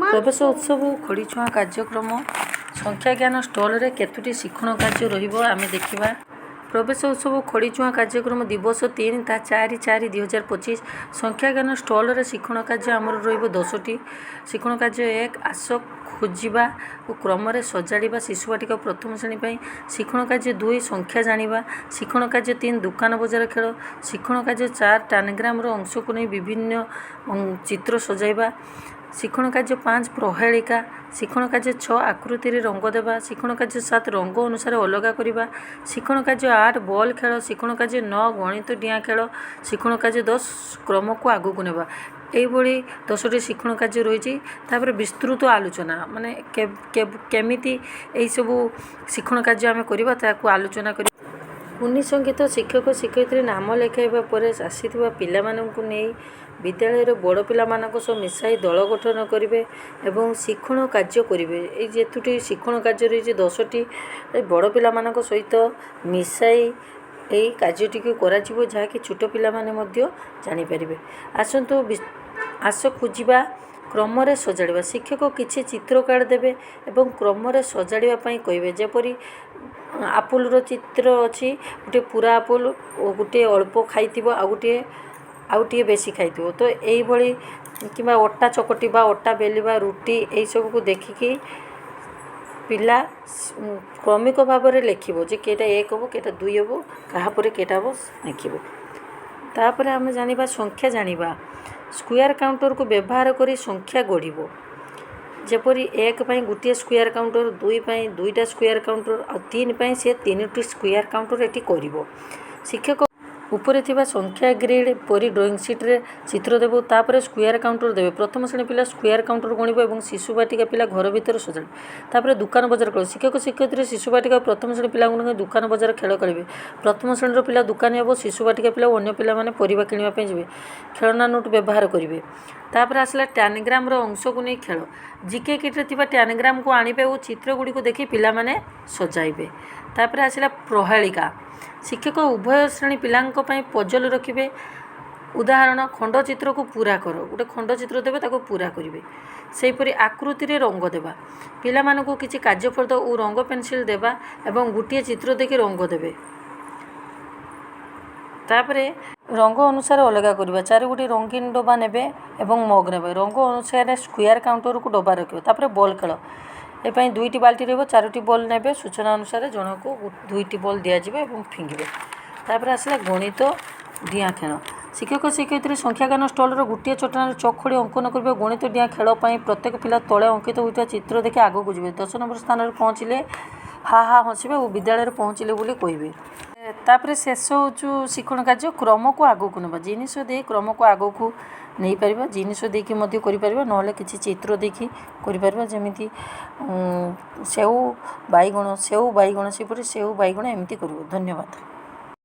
प्रवेश उत्सव खड़ीछुआ कार्यक्रम संख्या ज्ञान स्टल रे केतुटी शिक्षण कार्य रहिबो आमे देखिबा। प्रवेश उत्सव खड़ीछुआ कार्यक्रम दिवस 3 ता 4/4/2025 संख्या ज्ञान स्टल रे शिक्षण कार्य आमर रहिबो 10टी। शिक्षण कार्य 1 आस खोजिबा और क्रम रे सजाड़िबा शिशुवाटिका प्रथम श्रेणी पई। शिक्षण कार्य 2 संख्या जानिबा। शिक्षण कार्य 3 दुकान बजार खेल। शिक्षण कार्य 4 टानग्राम रो अंश को नै विभिन्न चित्र सजाइबा। शिक्षण कार्य 5 प्रहेलिका। शिक्षण कार्य 6 आकृति रे रंग देवा। शिक्षण कार्य 7 रंग अनुसार अलगा करिबा। शिक्षण कार्य 8 बॉल खेल। शिक्षण कार्य 9 गणित डिया खेल। शिक्षण कार्य 10 क्रम को आगु को नेबा। एइबोली 10टी शिक्षण कार्य रही विस्तृत आलोचना माने केमिति एई सब शिक्षण कार्य आमे करिबा ताकू आलोचना करी। कुनी संगीत शिक्षक शिक्षयित्री नाम लेखाइबा परे आसीथिबा पिलामानंकु नेई विद्यालय बड़ पिलामानंक सह मिसाई दल गठन करेंगे एवं शिक्षण कार्य करेंगे। ये जेतुटी शिक्षण कार्य रही 10टी बड़ पिलामानंक सहित मिसाई यही कार्यटी करा जहाँकि छोट पिला माने मध्य जानि परिबे। आसंतु आस खोजिबा क्रम रे सजाड़िबा। शिक्षक किछि चित्र कार्ड देबे एवं क्रम रे सजाड़िबा पई कहिबे। जेपरि आपुल रो चित्र अछि गोटे पूरा आपुल और गोटे अल्प खाइतिबो आ गोटे बेसी खाइतिबो। तो एई भली किबा अट्टा चकटिबा अट्टा बेलिबा रुटी एई सब को देखिकी पिला क्रमिक भाव में लिखिबो जे केटा 1 हो केटा 2 हो कहा परे केटा हो लिखिबो। तापर आम जानिबा संख्या जानिबा। स्क्वायर काउंटर को व्यवहार करी संख्या गढ़िबो। जेपरि 1 पई गोटे स्क्वायर काउंटर 2 पई 2टा स्क्वायर काउंटर और 3 पई से 3टी स्क्वायर काउंटर एटी करिवो। शिक्षक ऊपर थिबा संख्या ग्रिड परी ड्राइंग शीट रे चित्र देबो। तापर स्क्वायर काउंटर देबे। प्रथम श्रेणी पिला स्क्वायर काउंटर गणिबो एवं शिशु बाटिका पिला घर भीतर सजाड़। तापर दुकान बजार खेल। शिक्षक शिक्षयित्री शिशु बाटिका प्रथम श्रेणी पिला दुकान बजार खेल करेंगे। प्रथम श्रेणी पिला दुकान हेबो। शिशु बाटिका पिला अन्य पिला माने परिबा किनिबा पे जिवे। खेलना नोट व्यवहार करेंगे। तापर आसला टैनग्राम रो अंश को नहीं खेल। जीके किट रे थिबा टैनग्राम को आनिबे और चित्र गुडी को देखि पिला माने सजाइबे। तापर आसला प्रहेलिका। शिक्षक उभय श्रेणी पिलांको पई पजल रखिबे। उदाहरण खंडचित्र को पूरा कर गोटे खंडचित्र देवे ताको पूरा करेंगे। सेहीपरि आकृति रे रंग देवा। पिला मानकु किछि कार्यफल और रंग पेनसिल देवा एवं गोटे चित्र देखि रंग देवे। तापरे रंग अनुसार अलगा करबा। 4 गोटी रंगीन डब्बा नेबे एवं मग नेबे। रंग अनुसार स्क्वायर काउंटर को डब्बा रखिबो। तापरे बॉल खेल। ए पई 2टी बाल्टी रहबो। 4टी बॉल नेबे। सूचना अनुसार जनको 2टी बॉल दिया जिवे एवं फिंगिबे। तापर आसला गणित डिया खेल। शिक्षक शिक्षयित्री संख्या ज्ञान स्टल गोटे चटाण चौखड़ी अंकन करेंगे। गणित डिया खेल प्रत्येक पिला तले अंकित होता चित्र देखि आगे को जाए। 10 नंबर स्थान में पहुँचले हा हा हसबे और विद्यालय पहुँचले बोली कहे। तापर शेष हो शिक्षण कार्य क्रम को आग को ना जिनस दे क्रम को आग को नहीं पार। जिनस देखिए ना कि चित्र देखी करमी सेऊ बैगण सेपरी सेऊ बैगण एमती कर। धन्यवाद।